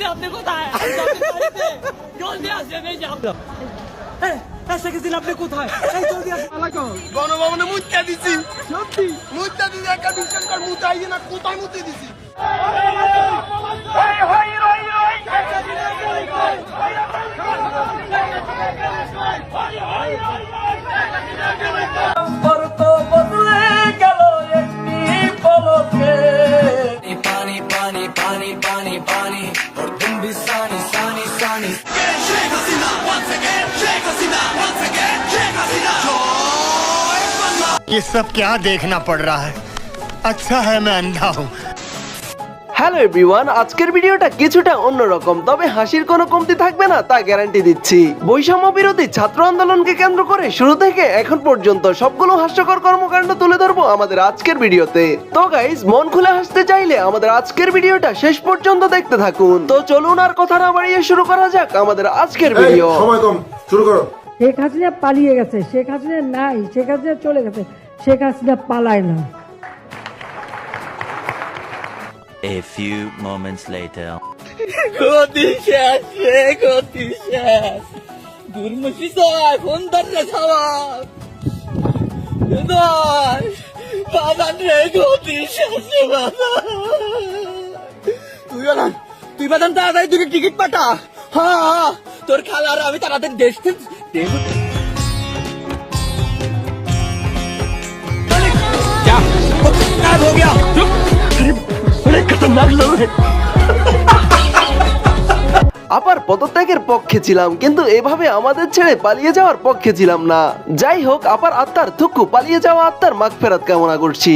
জলদি আপনি কোথায়? জলদি আসেন, এই যে আপনার আপনি কোথায়? জলদি আসেন। গণভবনে মুত্যা দিছি, সত্যি মুত্যা দিছি, একটা বিশ্বাস কর মুতাই না, কোথায় মুতে দিছি। पानी पानी पानी पानी पानी और तुम भी सानी सानी सानी। ये सब क्या देखना पड़ रहा है? अच्छा है मैं अंधा हूँ। হ্যালো এভরিওয়ান, আজকের ভিডিওটা কিছুটা অন্যরকম, তবে হাসির কোনো কমতি থাকবে না তা গ্যারান্টি দিচ্ছি। বৈষম্য বিরোধী ছাত্র আন্দোলনকে কেন্দ্র করে শুরু থেকে এখন পর্যন্ত সবগুলো হাস্যকর কর্মকাণ্ড তুলে ধরবো আমাদের আজকের ভিডিওতে। তো গাইস, মন খুলে হাসতে চাইলে আমাদের আজকের ভিডিওটা শেষ পর্যন্ত দেখতে থাকুন। তো চলুন আর কথা না বাড়িয়ে শুরু করা যাক আমাদের আজকের ভিডিও। সময় কম, শুরু করো। শেখ হাসিনা পালিয়ে গেছে, শেখ হাসিনা নাই, শেখ হাসিনা চলে গেছে, শেখ হাসিনা পালায় না। A few moments later. গতি শেষ রে, গতি শেষ। দুর্মুখী সবাই ফোন ধরে খাওয়ার বাদান রে, গতি শেষ রে বাদান। তুই বাদান তাড়াতাড়ি দুটো টিকিট পাঠা। হ্যাঁ, তোর খালার আমি তাড়াতাড়ি দেশ हो गया। खतरनाक लोग हैं। আপার পদত্যাগের পক্ষে ছিলাম, কিন্তু এভাবে আমাদের ছেড়ে পালিয়ে যাওয়ার পক্ষে ছিলাম না। যাই হোক, আপার আত্মার থুকু পালিয়ে যাওয়া আত্মার মাগফিরাত কামনা করছি।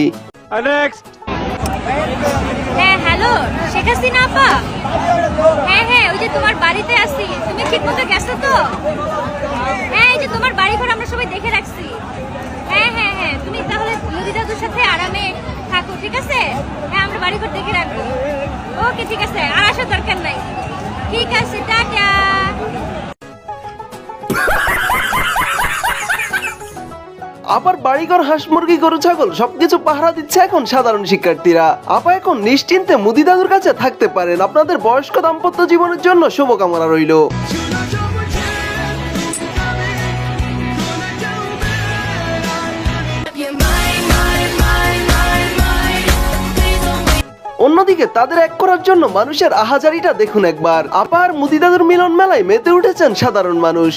হ্যাঁ হ্যালো, শেখ হাসিনা আপা। হ্যাঁ হ্যাঁ, ওই যে তোমার বাড়িতে আছি, তুমি ঠিক মতো গেছো তো? হ্যাঁ, এই যে তোমার বাড়ি ঘর আমরা সবাই দেখে রাখছি। হ্যাঁ হ্যাঁ হ্যাঁ, তুমি তাহলে মোদি দাদুর সাথে আরামে থাকো, ঠিক আছে? হ্যাঁ, আমরা বাড়ি ঘর দেখে রাখবো। ওকে ঠিক আছে, আর আসার দরকার নাই। ঠিক আছে, টাটা। আপার বাড়িঘর, হাঁস মুরগি, গরু ছাগল সবকিছু পাহারা দিচ্ছে এখন সাধারণ শিক্ষার্থীরা। আপা এখন নিশ্চিন্তে মুদি দাদুর কাছে থাকতে পারেন। আপনাদের বয়স্ক দাম্পত্য জীবনের জন্য শুভকামনা রইল। অন্যদিকে তাদের এক করার জন্য মানুষের আহাজারিটা দেখুন একবার। আপা আর মুদি দাদুর মিলন মেলায় মেতে উঠেছেন সাধারণ মানুষ।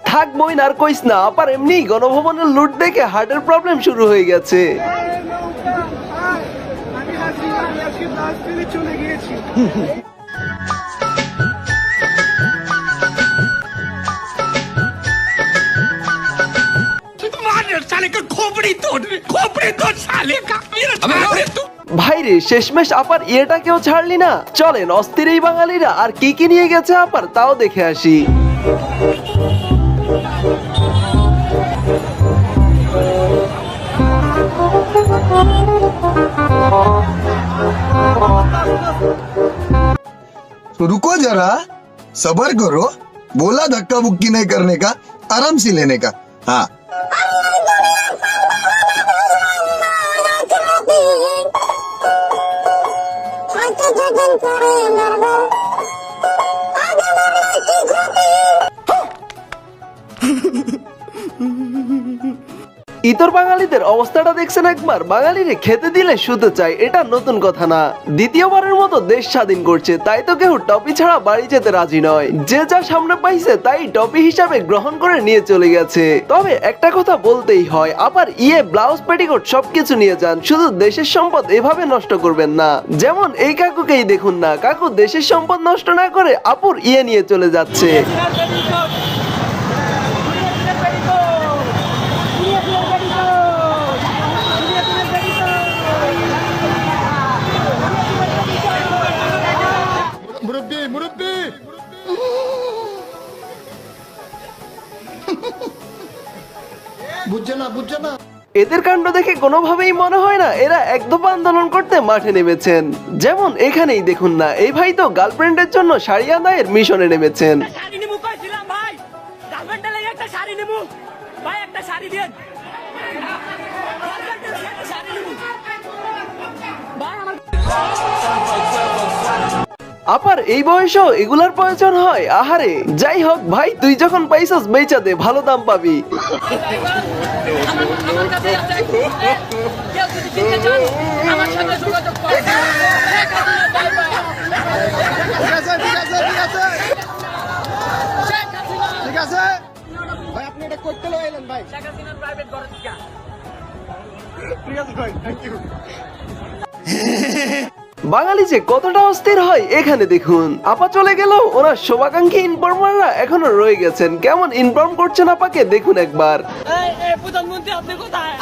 থাক বইন, আর কইস না। আপার এমনি গণভবনের লুট দেখে হার্টের প্রবলেম শুরু হয়ে গেছে। ভাইরে, শেষমেশ আপার ইয়েটাকেও ছাড়লি না। চলেন, অস্থির এই বাঙালিরা আর কি কি নিয়ে গেছে আপার তাও দেখে আসি। रुको जरा, सबर करो। बोला धक्का बुक्की नहीं करने का, आराम से लेने का। हाँ, ইতর বাঙালিদের অবস্থাটা দেখছেন একবার। বাঙালিরে খেতে দিলে শুতে চায়, এটা নতুন কথা না। দ্বিতীয়বারের মতো দেশ স্বাধীন করছে, তাই তো কেউ টপি ছাড়া বাড়ি যেতে রাজি নয়। যে যা সামনে পাইছে তাই টপি হিসাবে গ্রহণ করে নিয়ে চলে গেছে। তবে একটা কথা বলতেই হয়, আবার ব্লাউজ পেটিকোট সবকিছু নিয়ে যান, শুধু দেশের সম্পদ এভাবে নষ্ট করবেন না। যেমন এই কাকুকেই দেখুন না, কাকু দেশের সম্পদ নষ্ট না করে আপুর নিয়ে চলে যাচ্ছে। এদের কাণ্ড দেখে কোনোভাবেই মনে হয় না এরা একদফা আন্দোলন করতে মাঠে নেমেছেন। যেমন এখানেই দেখুন না, এই ভাই তো গার্লফ্রেন্ডের জন্য শাড়ি আদায়ের মিশনে নেমেছেন। শাড়ি নিমু কইছিলাম ভাই, গার্লফ্রেন্ডের লাগি একটা শাড়ি নিমু ভাই, একটা শাড়ি দেন শাড়ি নিমু ভাই আমার। আপার এই বয়সেও এগুলার প্রয়োজন হয়? আহারে, যাই হোক ভাই, তুই যখন পাইছস বেচা দে, ভালো দাম পাবি। আমার কাছে আছে, কেউ যদি কিনতে চান আমার সাথে যোগাযোগ করুন। ঠিক আছে ভাই, আপনি এটা করতে লাগাইলেন ভাই। শেখ হাসিনার প্রাইভেট ঘর থেকে ঠিক আছে ভাই, থ্যাংক ইউ। বাঙালি যে কতটা অস্থির হয় এখানে দেখুন। আপা চলে গেল, ওনার শুভাকাঙ্ক্ষী ইনফর্মাররা এখনো রয়ে গেছেন। কেমন ইনফর্ম করছেন আপাকে দেখুন একবার। এই প্রধানমন্ত্রী আপনি কোথায়?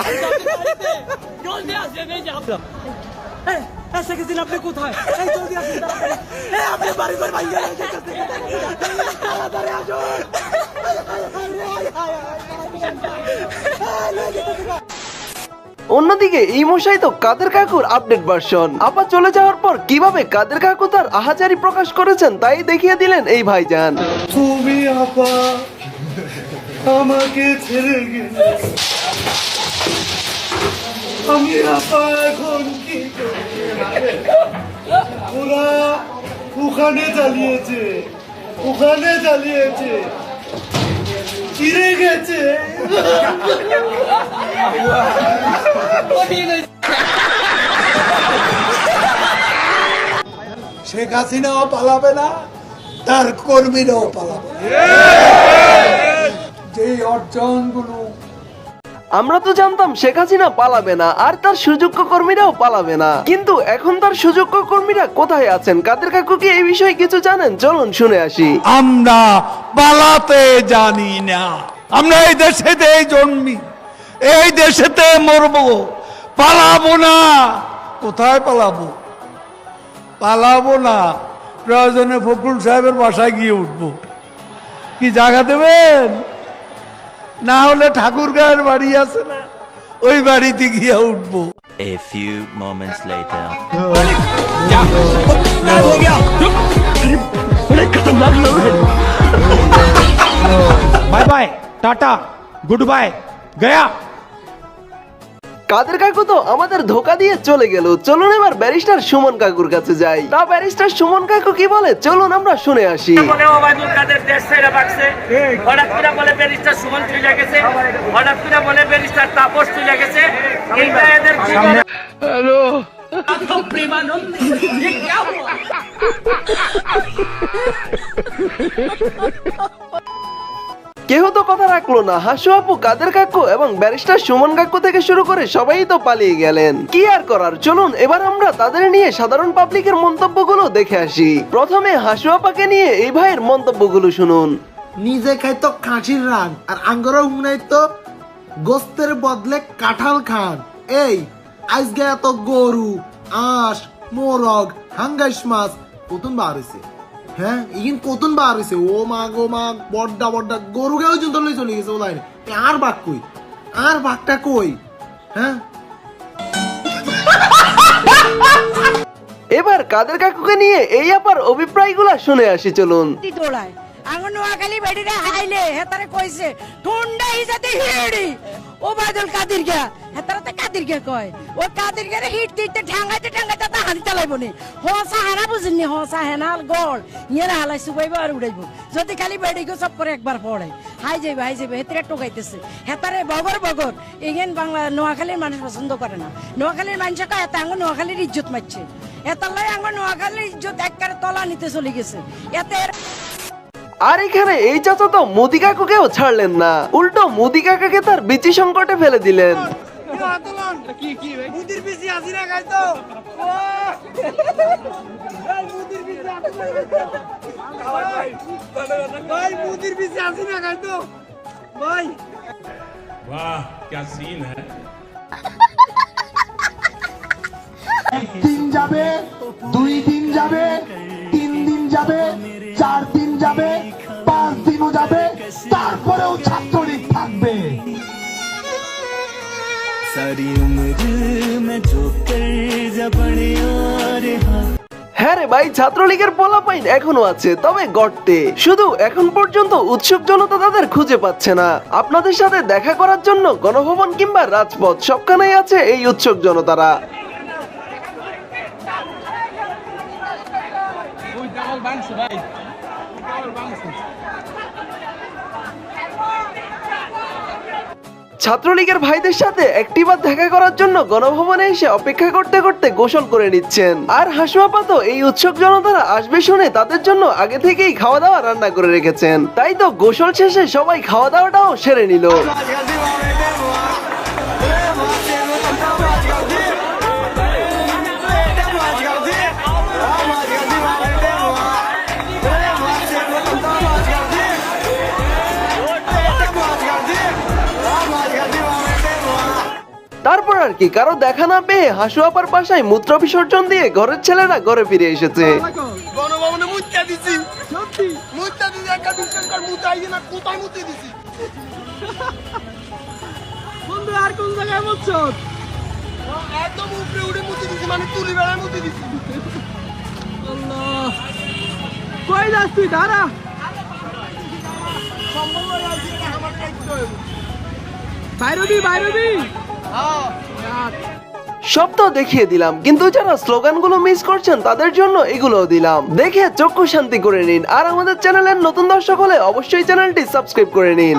জলদি আসবেন, এই যে আপনার শেখ হাসিনা আপনি কোথায়? এই জলদি আসবেন তাড়াতাড়ি। এই আপনি বাড়ি ঘর ভাঙিয়ে তাড়াতাড়ি আসুন। অন্যদিকে এই মশাই তো কাদের কাকুর আপডেট ভার্সন। আপা চলে যাওয়ার পর কিভাবে কাদের কাকু তার আহাজারি প্রকাশ করেছেন তাই দেখিয়ে দিলেন এই ভাইজান। তুমি আপা আমাকে ছেড়ে গেলে, আমি আপা এখন কি করব? ওরা ওখানে জ্বালিয়েছে, চিড়ে গেছে। শেখ হাসিনাও পালাবে না, তার কর্মীরাও পালাবে না। যে অর্জনগুলো আমরা তো জানতাম শেখ হাসিনা পালাবে না আর তার সুযোগ্য কর্মীরাও পালাবে না, কিন্তু এখন তার সুযোগ্য কর্মীরা কোথায় আছেন? কাদের কাকু কি এই বিষয়ে কিছু জানেন? চলুন শুনে আসি। আমরা পালাতে জানি না, আমরা এই দেশেতে জন্মি, এই দেশেতে মরবো, পালাবো না। কোথায় পালাবো? পালাবো না, প্রয়োজনে ফখরুল সাহেবের বাসায় গিয়ে উঠবো। কি জায়গা দেবেন? না হলে ঠাকুরগাঁয়ের বাড়ি আছে না, ওই বাড়িতে গিয়ে উঠবো। A few moments later. Bye bye, tata, goodbye, गया। কাদের কাকু তো আমাদের ধোকা দিয়ে চলে গেল। চলুন এবার ব্যারিস্টার সুমন কাকুর কাছে যাই। তা ব্যারিস্টার সুমন কাকু কি বলে চলুন আমরা শুনে আসি। বলে ওবায়দুল কাদের দেশ ছেড়ে ভাগছে, হঠাৎ করে বলে ব্যারিস্টার সুমন চলে গেছে, হঠাৎ করে বলে ব্যারিস্টার তাপস চলে গেছে। এইটা এদের জীবনে হ্যালো প্রেমানন্দ কেউ তো কথা রাখলো না। হাসু আপু, কাদের কাকু এবং ব্যারিস্টার সুমন কাকু থেকে শুরু করে সবাই তো পালিয়ে গেলেন। কি আর করার, চলুন এবার আমরা তাদের নিয়ে সাধারণ পাবলিকের মন্তব্যগুলো দেখে আসি। প্রথমে হাসু আপাকে নিয়ে এই ভাইয়ের মন্তব্যগুলো শুনুন। নিজে খাইতো খাসির রান আর আঙ্গরা উনাইতো গোস্তের বদলে কাঁঠাল খান। এই আজকে এত গরু, আঁশ, মোরগ, হাঙ্গাইশ মাছ কতন বার হয়েছে? হ্যাঁ, ইগিন কতন বার হয়েছে? ও মা গো মা, বড্ডা বড্ডা গরু গাও চলে চলে গেছে। ওলাই আর বাঘ কই? আর বাঘটা কই? হ্যাঁ, এবার কাদের কাকুকে নিয়ে এই আপার অভিপ্রায়গুলো শুনে আসি চলুন। দৌড়ায় আঙ্গ নোয়াখালী বেড়িরা হাইলে হেতারে কইছে ঠুন্ডা হিসাতে হিড়ি ও বাদল কাদির গিয়া হেতারে তো কাদির গিয়া কয় ও কাদির গিয়া হিট দিতে ঠাঙ্গাইতে ঠাঙ্গাইতে তা হানি চালাইব নি হসা হানা বুঝিনি হসা হেনাল গড় ইয়েরা হালাই সুবাইব আর উড়াইব যদি খালি বেড়ি গো সব করে একবার পড়ে হাই যাইবে হেতারে টোকাইতেছে হেতারে বগর বগর ইগেন বাংলা নোয়াখালীর মানুষ পছন্দ করে না। নোয়াখালীর মানুষ কয় এত আঙ্গ নোয়াখালীর ইজ্জত মারছে, এতালাই আঙ্গ নোয়াখালীর ইজ্জত একবারে তলা নিতে চলে গেছে। এতে আর এখানে এই চাচা তো মোদি কাকুকেও ছাড়লেন না, উল্টো মোদি কাকাকে তার বিচি সংকটে ফেলে দিলেন। দিন যাবে, 2 দিন যাবে, 3 দিন যাবে, 4 দিন যাবে, 5 দিনও যাবে, তারপরেও ছাত্রলীগ থাকবে। হ্যাঁ রে ভাই, ছাত্রলীগের পোলাপাইন এখনো আছে, তবে গর্তে। শুধু এখন পর্যন্ত উৎসুক জনতা তাদের খুঁজে পাচ্ছে না। আপনাদের সাথে দেখা করার জন্য গণভবন কিংবা রাজপথ সবখানেই আছে এই উৎসুক জনতারা। ছাত্রলীগের ভাইদের সাথে একটিবার দেখা করার জন্য গণভবনে এসে অপেক্ষা করতে করতে গোসল করে নিচ্ছেন। আর হাসুয়াপা তো এই উৎসুক জনতারা আসবে শুনে তাদের জন্য আগে থেকেই খাওয়া দাওয়া রান্না করে রেখেছেন। তাই তো গোসল শেষে সবাই খাওয়া দাওয়াটাও সেরে নিল। তারপর আর কি, কারো দেখা না পেয়ে হাসুয়াপার বাসায় মূত্র বিসর্জন দিয়ে ঘরের ছেলেরা ঘরে ফিরে এসেছে। গণভবনে মুইতা দিছি সত্যি মুইতা দিছি একটা বিশ্বাস কর মুতাই না কোথায় মুতি দিছি বন্ধু আর কোন জায়গায় মুতছো একদম উপরে উড়ে মুতি দিছি মানে তুলি বেলায় মুতি দিছি আল্লাহ কই যাচ্ছি দাঁড়া সম্ভব হয় আর কি আমার কাছে বাইরবি সব তো দেখিয়ে দিলাম, কিন্তু যারা স্লোগানগুলো মিস করছেন তাদের জন্য এগুলো দিলাম। দেখে চক্ষু শান্তি করে নিন। আর আমাদের চ্যানেলের নতুন দর্শক হলে অবশ্যই চ্যানেলটি সাবস্ক্রাইব করে নিন।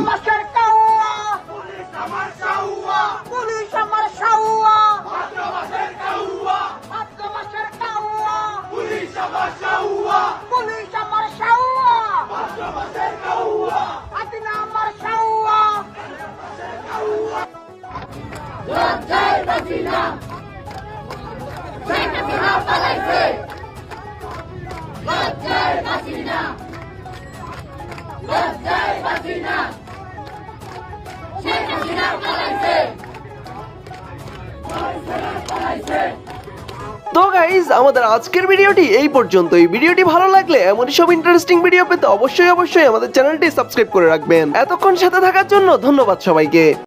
তো গাইজ, আমাদের আজকের ভিডিওটি এই পর্যন্তই। ভিডিওটি ভালো লাগলে এমনই সব ইন্টারেস্টিং ভিডিও পেতে অবশ্যই আমাদের চ্যানেলটি সাবস্ক্রাইব করে রাখবেন। এতক্ষণ সাথে থাকার জন্য ধন্যবাদ সবাইকে।